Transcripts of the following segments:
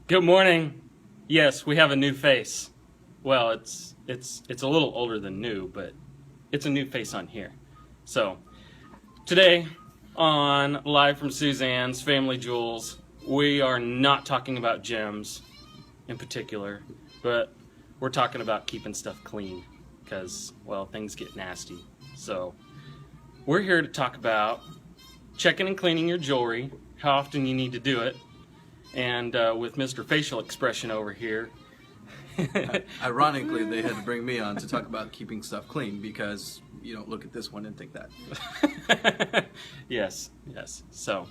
Good morning. Yes, we have a new face. Well, it's a little older than new, but it's a new face on here. So, today on Live from Suzann's Family Jewels, we are not talking about gems in particular, but we're talking about keeping stuff clean because, well, things get nasty. So, we're here to talk about checking and cleaning your jewelry, how often you need to do it, and with Mr. Facial Expression over here. Ironically, they had to bring me on to talk about keeping stuff clean because you don't look at this one and think that. Yes. So,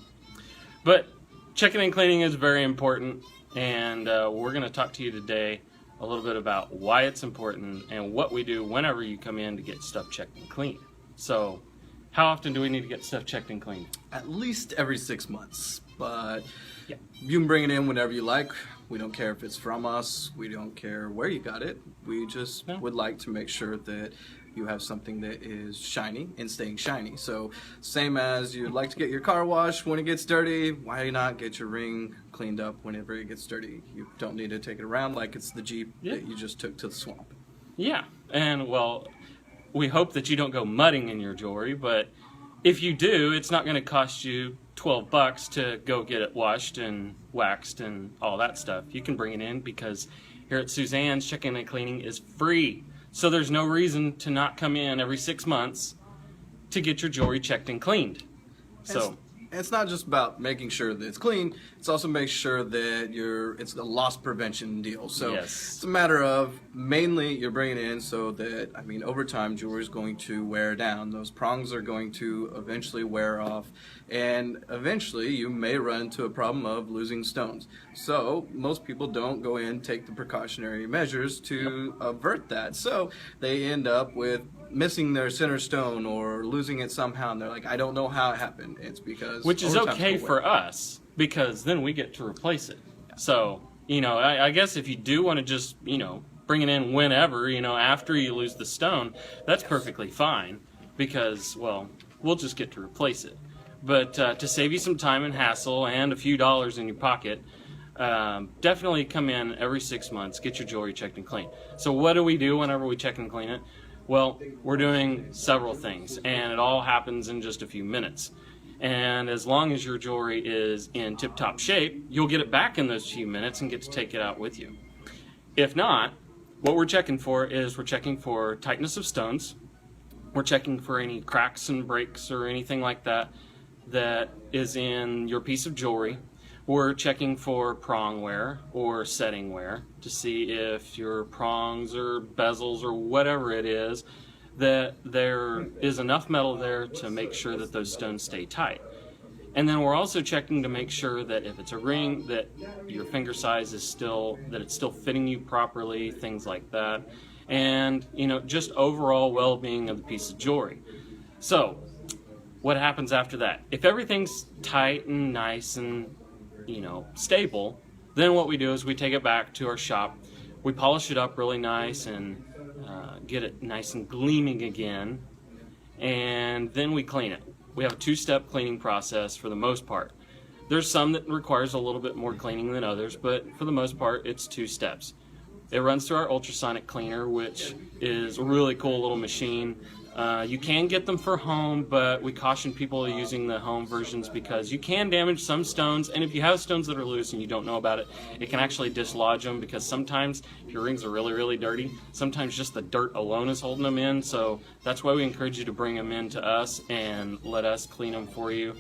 but checking and cleaning is very important, and we're going to talk to you today a little bit about why it's important and what we do whenever you come in to get stuff checked and cleaned. So, how often do we need to get stuff checked and cleaned? At least every 6 months, but Yeah. you can bring it in whenever you like. We don't care if it's from us. We don't care where you got it. We just would like to make sure that you have something that is shiny and staying shiny. So same as you'd like to get your car washed when it gets dirty, why not get your ring cleaned up whenever it gets dirty? You don't need to take it around like it's the Jeep that you just took to the swamp. Yeah, and well, we hope that you don't go mudding in your jewelry, but if you do, it's not going to cost you $12 to go get it washed and waxed and all that stuff. You can bring it in because here at Suzann's, checking and cleaning is free. So there's no reason to not come in every 6 months to get your jewelry checked and cleaned. So It's not just about making sure that it's clean, it's also make sure that it's a loss prevention deal. So Yes. it's a matter of mainly you're bringing it in so that, over time jewelry is going to wear down. Those prongs are going to eventually wear off, and eventually you may run into a problem of losing stones. So most people don't go in, take the precautionary measures to avert that. So they end up with missing their center stone or losing it somehow, and they're like, I don't know how it happened. It's because which is over time okay it's gonna for wear. us because then we get to replace it. So, I guess if you do want to just, bring it in whenever, after you lose the stone, that's perfectly fine because, well, we'll just get to replace it. But to save you some time and hassle and a few dollars in your pocket, definitely come in every 6 months, get your jewelry checked and cleaned. So what do we do whenever we check and clean it? Well, we're doing several things, and it all happens in just a few minutes. And as long as your jewelry is in tip-top shape, you'll get it back in those few minutes and get to take it out with you. If not, what we're checking for is we're checking for tightness of stones. We're checking for any cracks and breaks or anything like that that is in your piece of jewelry. We're checking for prong wear or setting wear to see if your prongs or bezels or whatever it is, that there is enough metal there to make sure that those stones stay tight. And then we're also checking to make sure that if it's a ring, that your finger size is that it's still fitting you properly, things like that. And, just overall well-being of the piece of jewelry. So, what happens after that? If everything's tight and nice and stable, then what we do is we take it back to our shop, we polish it up really nice and get it nice and gleaming again, and then we clean it. We have a 2-step cleaning process for the most part. There's some that requires a little bit more cleaning than others, but for the most part it's 2 steps. It runs through our ultrasonic cleaner, which is a really cool little machine. You can get them for home, but we caution people using the home versions because you can damage some stones, and if you have stones that are loose and you don't know about it, it can actually dislodge them because sometimes if your rings are really, really dirty, sometimes just the dirt alone is holding them in, so that's why we encourage you to bring them in to us and let us clean them for you.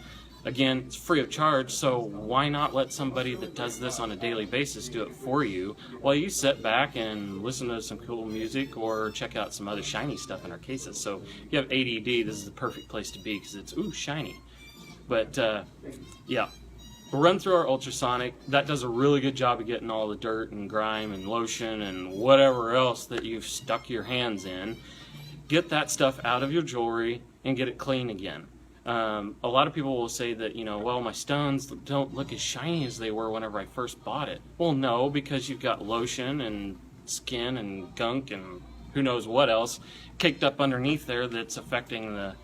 Again, it's free of charge, so why not let somebody that does this on a daily basis do it for you while you sit back and listen to some cool music or check out some other shiny stuff in our cases. So if you have ADD, this is the perfect place to be because it's, shiny. But, yeah, we'll run through our ultrasonic. That does a really good job of getting all the dirt and grime and lotion and whatever else that you've stuck your hands in. Get that stuff out of your jewelry and get it clean again. A lot of people will say that, well, my stones don't look as shiny as they were whenever I first bought it. Well, no, because you've got lotion and skin and gunk and who knows what else caked up underneath there that's affecting the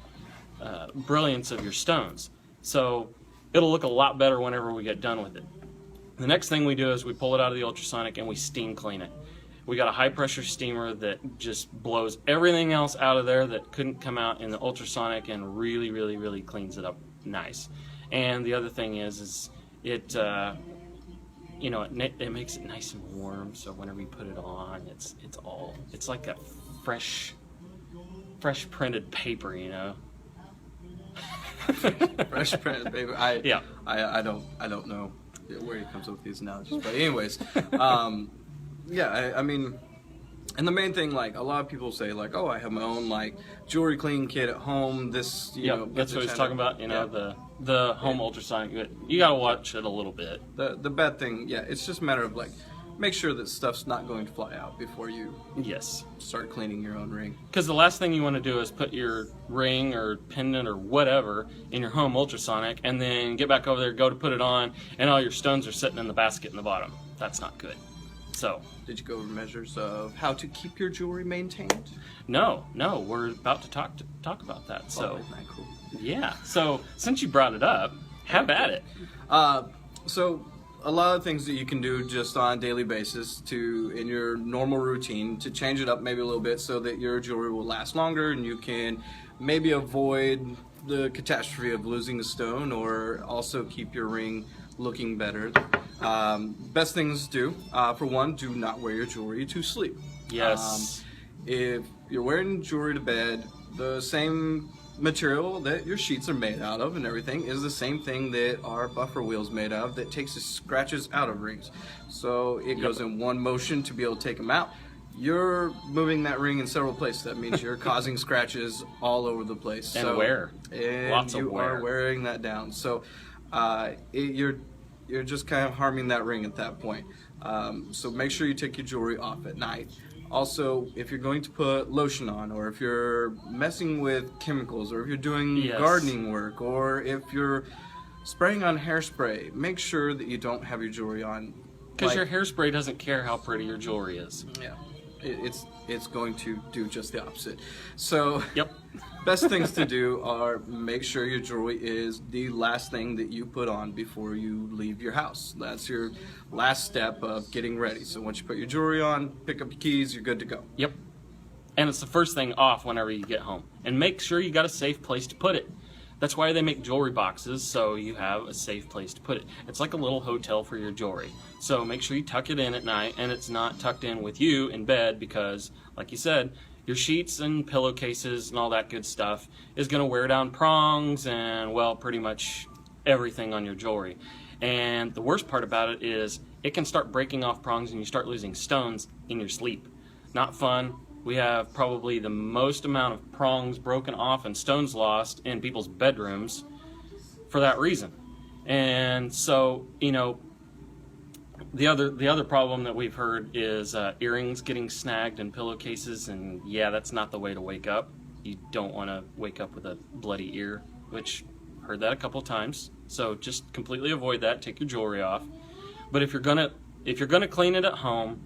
brilliance of your stones. So it'll look a lot better whenever we get done with it. The next thing we do is we pull it out of the ultrasonic and we steam clean it. We got a high pressure steamer that just blows everything else out of there that couldn't come out in the ultrasonic and really, really, really cleans it up nice. And the other thing is it, you know, it makes it nice and warm. So whenever you put it on, it's like a fresh printed paper, you know. Fresh printed paper. I don't know where he comes up with these analogies, but anyways, yeah, I mean, and the main thing, like, a lot of people say, like, oh, I have my own, like, jewelry cleaning kit at home, this, you know. That's what he's talking about, you know, the home ultrasonic. You gotta watch it a little bit. The bad thing, it's just a matter of, like, make sure that stuff's not going to fly out before you start cleaning your own ring. Because the last thing you want to do is put your ring or pendant or whatever in your home ultrasonic and then get back over there, go to put it on, and all your stones are sitting in the basket in the bottom. That's not good. So, did you go over measures of how to keep your jewelry maintained? No, we're about to talk about that. So, isn't that cool? Yeah. So, since you brought it up, have at it. So a lot of things that you can do just on a daily basis in your normal routine to change it up maybe a little bit so that your jewelry will last longer and you can maybe avoid the catastrophe of losing a stone or also keep your ring looking better. Best things to do, for one, do not wear your jewelry to sleep. Yes. If you're wearing jewelry to bed, the same material that your sheets are made out of and everything is the same thing that our buffer wheel's made of that takes the scratches out of rings. So it goes in one motion to be able to take them out. You're moving that ring in several places. That means you're causing scratches all over the place. And wear. And lots of you wear. are wearing that down. So you're just kind of harming that ring at that point. So make sure you take your jewelry off at night. Also, if you're going to put lotion on, or if you're messing with chemicals, or if you're doing gardening work, or if you're spraying on hairspray, make sure that you don't have your jewelry on. Because your hairspray doesn't care how pretty your jewelry is. Yeah, it's going to do just the opposite. So, yep. Best things to do are make sure your jewelry is the last thing that you put on before you leave your house. That's your last step of getting ready. So once you put your jewelry on, pick up your keys, you're good to go. Yep. And it's the first thing off whenever you get home. And make sure you got a safe place to put it. That's why they make jewelry boxes, so you have a safe place to put it. It's like a little hotel for your jewelry. So make sure you tuck it in at night, and it's not tucked in with you in bed because, like you said, your sheets and pillowcases and all that good stuff is going to wear down prongs and, well, pretty much everything on your jewelry. And the worst part about it is it can start breaking off prongs and you start losing stones in your sleep. Not fun. We have probably the most amount of prongs broken off and stones lost in people's bedrooms for that reason. And so, you know, the other problem that we've heard is earrings getting snagged in pillowcases, and yeah, that's not the way to wake up. You don't want to wake up with a bloody ear, which heard that a couple times. So just completely avoid that. Take your jewelry off. But if you're gonna clean it at home,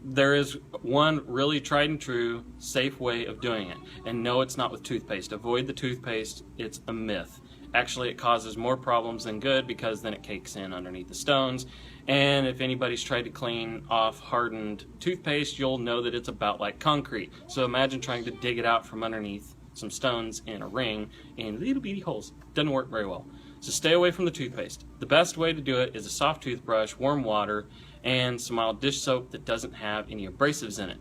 there is one really tried and true safe way of doing it. And no, it's not with toothpaste. Avoid the toothpaste. It's a myth. Actually, it causes more problems than good because then it cakes in underneath the stones. And if anybody's tried to clean off hardened toothpaste, you'll know that it's about like concrete. So imagine trying to dig it out from underneath some stones in a ring in little bitty holes. Doesn't work very well. So stay away from the toothpaste. The best way to do it is a soft toothbrush, warm water, and some mild dish soap that doesn't have any abrasives in it.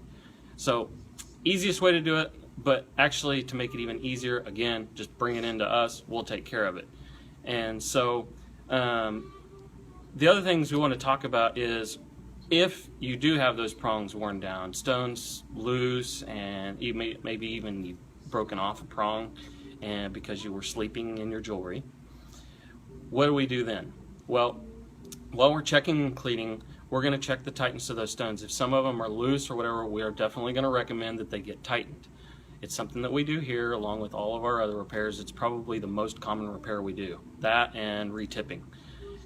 So easiest way to do it, but actually to make it even easier, again, just bring it into us. We'll take care of it. And so the other things we want to talk about is if you do have those prongs worn down, stones loose, and maybe even you've broken off a prong and because you were sleeping in your jewelry, what do we do then? Well, while we're checking and cleaning, we're going to check the tightness of those stones. If some of them are loose or whatever, we are definitely going to recommend that they get tightened. It's something that we do here along with all of our other repairs. It's probably the most common repair we do. That and retipping.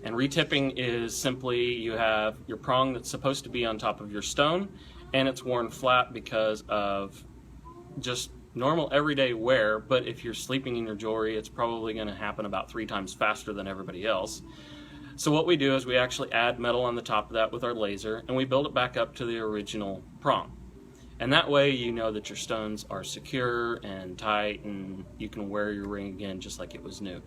And retipping is simply you have your prong that's supposed to be on top of your stone and it's worn flat because of just normal everyday wear, but if you're sleeping in your jewelry, it's probably going to happen about 3 times faster than everybody else. So what we do is we actually add metal on the top of that with our laser, and we build it back up to the original prong. And that way you know that your stones are secure and tight, and you can wear your ring again just like it was new.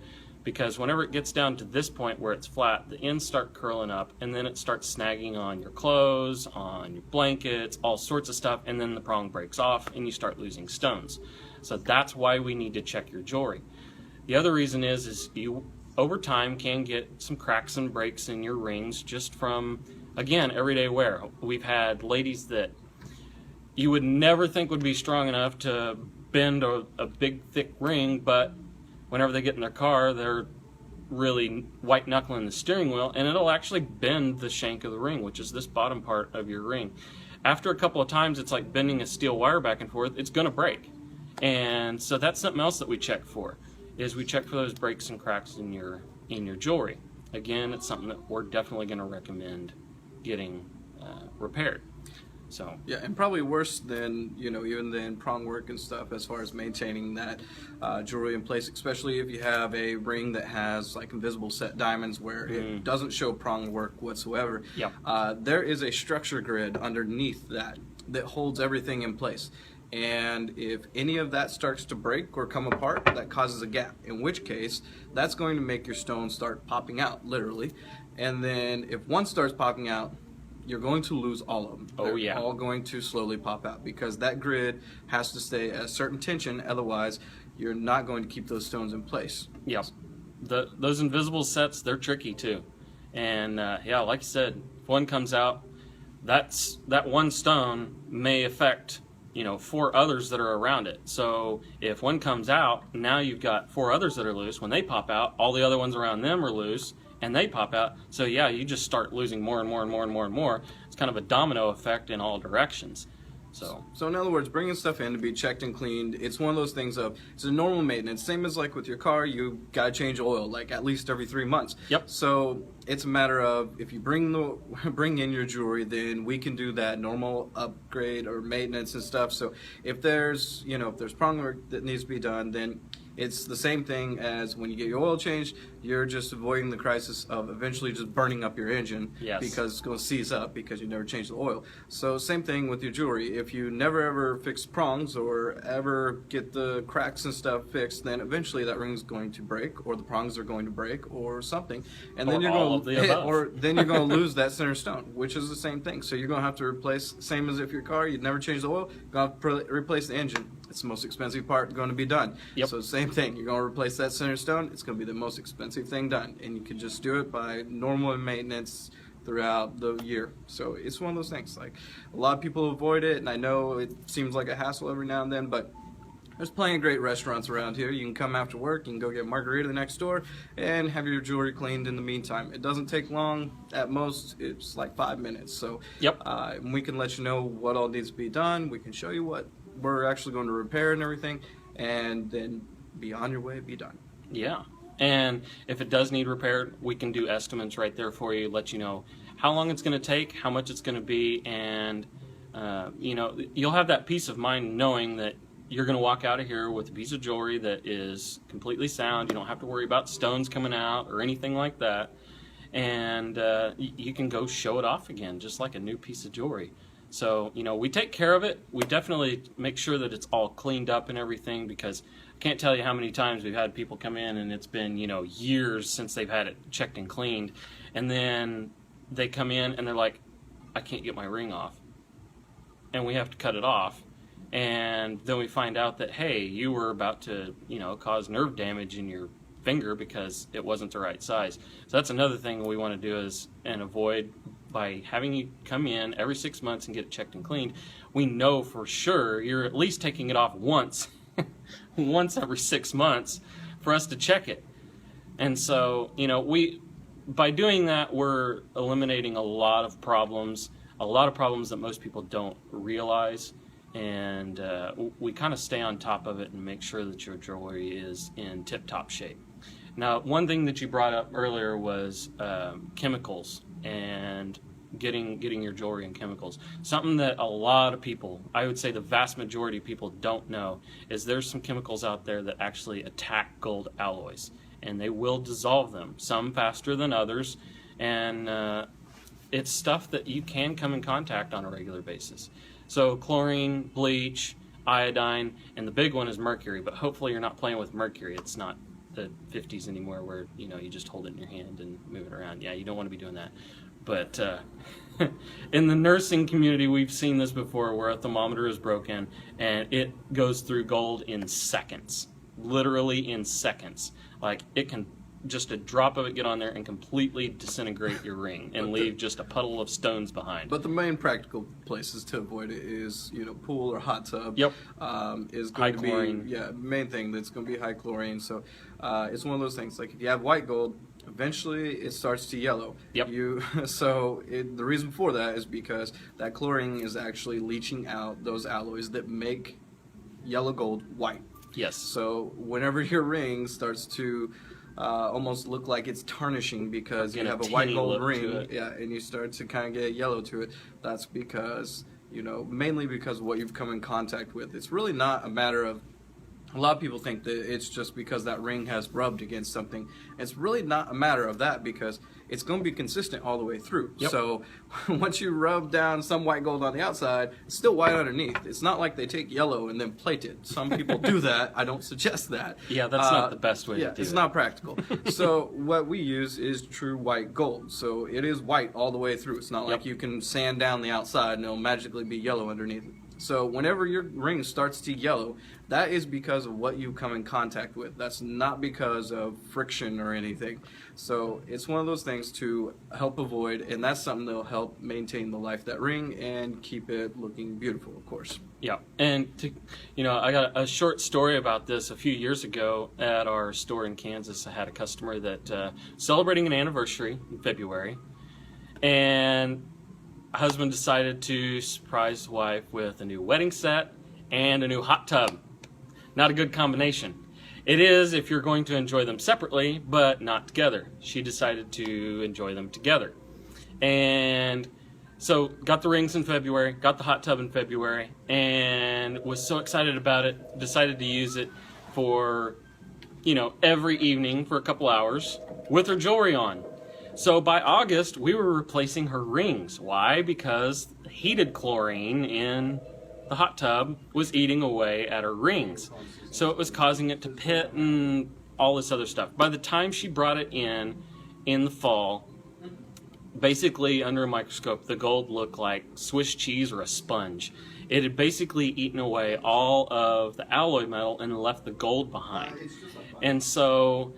Because whenever it gets down to this point where it's flat, the ends start curling up, and then it starts snagging on your clothes, on your blankets, all sorts of stuff, and then the prong breaks off and you start losing stones. So that's why we need to check your jewelry. The other reason is you over time can get some cracks and breaks in your rings just from, again, everyday wear. We've had ladies that you would never think would be strong enough to bend a big thick ring, but whenever they get in their car, they're really white knuckling the steering wheel, and it'll actually bend the shank of the ring, which is this bottom part of your ring. After a couple of times, it's like bending a steel wire back and forth. It's going to break. And so that's something else that we check for, is we check for those breaks and cracks in your jewelry. Again, it's something that we're definitely going to recommend getting repaired. So yeah, and probably worse than, you know, even than prong work and stuff, as far as maintaining that jewelry in place, especially if you have a ring that has like invisible set diamonds where it doesn't show prong work whatsoever. Yep. There is a structure grid underneath that holds everything in place. And if any of that starts to break or come apart, that causes a gap, in which case that's going to make your stones start popping out, literally. And then if one starts popping out, you're going to lose all of them. They're all going to slowly pop out, because that grid has to stay at a certain tension, otherwise you're not going to keep those stones in place. Yep. Those invisible sets, they're tricky too. And yeah, like you said, if one comes out, that one stone may affect, you know, 4 others that are around it. So if one comes out, now you've got 4 others that are loose. When they pop out, all the other ones around them are loose, and they pop out. So yeah, you just start losing more and more and more and more and more. It's kind of a domino effect in all directions. So in other words, bringing stuff in to be checked and cleaned, it's one of those things of, it's a normal maintenance. Same as like with your car, you gotta change oil like at least every 3 months. Yep. So it's a matter of, if you bring in your jewelry, then we can do that normal upgrade or maintenance and stuff. So if there's prong work that needs to be done, then it's the same thing as when you get your oil changed. You're just avoiding the crisis of eventually just burning up your engine. Yes. Because it's going to seize up because you never changed the oil. So same thing with your jewelry. If you never ever fix prongs or ever get the cracks and stuff fixed, then eventually that ring's going to break, or the prongs are going to break, or something, and then you're going to lose that center stone, which is the same thing. So you're going to have to replace, same as if your car, you'd never change the oil, you're going to have to replace the engine. It's the most expensive part going to be done. Yep. So same thing, you're going to replace that center stone, it's going to be the most expensive thing done, and you can just do it by normal maintenance throughout the year. So it's one of those things, like, a lot of people avoid it, and I know it seems like a hassle every now and then, but there's plenty of great restaurants around here. You can come after work, you can go get margarita next door and have your jewelry cleaned in the meantime. It doesn't take long. At most, it's like 5 minutes. So yep. We can let you know what all needs to be done. We can show you what we're actually going to repair and everything, and then be on your way, be done. Yeah. And if it does need repaired, we can do estimates right there for you, let you know how long it's going to take, how much it's going to be, and you'll have that peace of mind knowing that you're going to walk out of here with a piece of jewelry that is completely sound. You don't have to worry about stones coming out or anything like that, and you can go show it off again just like a new piece of jewelry. So, we take care of it. We definitely make sure that it's all cleaned up and everything, because I can't tell you how many times we've had people come in and it's been, years since they've had it checked and cleaned. And then they come in and they're like, I can't get my ring off. And we have to cut it off. And then we find out that, hey, you were about to, cause nerve damage in your finger because it wasn't the right size. So that's another thing we want to do and avoid by having you come in every 6 months and get it checked and cleaned. We know for sure you're at least taking it off once every 6 months for us to check it. And so, by doing that, we're eliminating a lot of problems that most people don't realize. And we kind of stay on top of it and make sure that your jewelry is in tip-top shape. Now, one thing that you brought up earlier was chemicals and getting your jewelry in chemicals. Something that a lot of people, I would say the vast majority of people, don't know is there's some chemicals out there that actually attack gold alloys, and they will dissolve them, some faster than others. and it's stuff that you can come in contact on a regular basis. So chlorine, bleach, iodine, and the big one is mercury. But hopefully you're not playing with mercury. It's not the 50s anymore where you just hold it in your hand and move it around. Yeah, you don't want to be doing that. But in the nursing community, we've seen this before where a thermometer is broken and it goes through gold in seconds, literally in seconds. Like it can just a drop of it get on there and completely disintegrate your ring and leave just a puddle of stones behind. But the main practical places to avoid it is, pool or hot tub. Yep. Is High going to chlorine. be main thing that's going to be high chlorine. So it's one of those things. Like if you have white gold, eventually it starts to yellow. Yep. The reason for that is because that chlorine is actually leaching out those alloys that make yellow gold white. Yes. So whenever your ring starts to almost look like it's tarnishing because you have a white gold ring, and you start to kind of get yellow to it, that's because, mainly because of what you've come in contact with. It's really not a matter of, a lot of people think that it's just because that ring has rubbed against something. It's really not a matter of that because it's going to be consistent all the way through. Yep. So once you rub down some white gold on the outside, it's still white underneath. It's not like they take yellow and then plate it. Some people do that. I don't suggest that. Yeah, that's not the best way to do it. It's not practical. So what we use is true white gold. So it is white all the way through. It's not like you can sand down the outside and it'll magically be yellow underneath it. So whenever your ring starts to yellow, that is because of what you come in contact with. That's not because of friction or anything. So it's one of those things to help avoid, and that's something that'll help maintain the life of that ring and keep it looking beautiful, of course. Yeah, and I got a short story about this. A few years ago at our store in Kansas, I had a customer that celebrating an anniversary in February, and husband decided to surprise his wife with a new wedding set and a new hot tub. Not a good combination. It is if you're going to enjoy them separately, but not together. She decided to enjoy them together. And so got the rings in February, got the hot tub in February, and was so excited about it, decided to use it for, every evening for a couple hours with her jewelry on. So by August, we were replacing her rings. Why? Because the heated chlorine in the hot tub was eating away at her rings. So it was causing it to pit and all this other stuff. By the time she brought it in the fall, basically under a microscope, the gold looked like Swiss cheese or a sponge. It had basically eaten away all of the alloy metal and left the gold behind. And so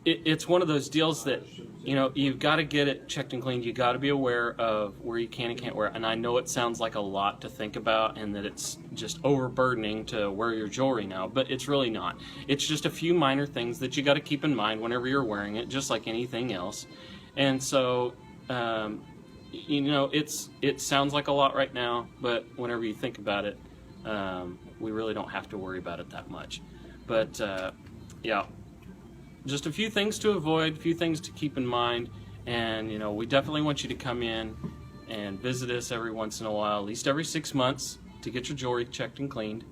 it's one of those deals that you've got to get it checked and cleaned. You've got to be aware of where you can and can't wear it. And I know it sounds like a lot to think about and that it's just overburdening to wear your jewelry now, but it's really not. It's just a few minor things that you got to keep in mind whenever you're wearing it, just like anything else. And so, it sounds like a lot right now, but whenever you think about it, we really don't have to worry about it that much. But, just a few things to avoid, a few things to keep in mind, and we definitely want you to come in and visit us every once in a while, at least every 6 months, to get your jewelry checked and cleaned,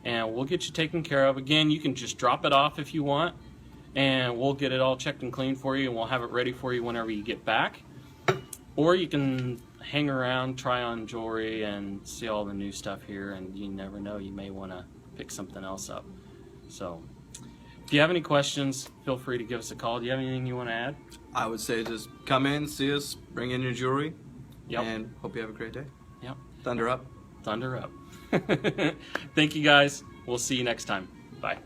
and we'll get you taken care of. Again, you can just drop it off if you want, and we'll get it all checked and cleaned for you, and we'll have it ready for you whenever you get back. Or you can hang around, try on jewelry, and see all the new stuff here, and you never know, you may want to pick something else up. So if you have any questions, feel free to give us a call. Do you have anything you want to add? I would say just come in, see us, bring in your jewelry, Yep. and hope you have a great day. Yep. Thunder up. Thunder up. Thank you, guys. We'll see you next time. Bye.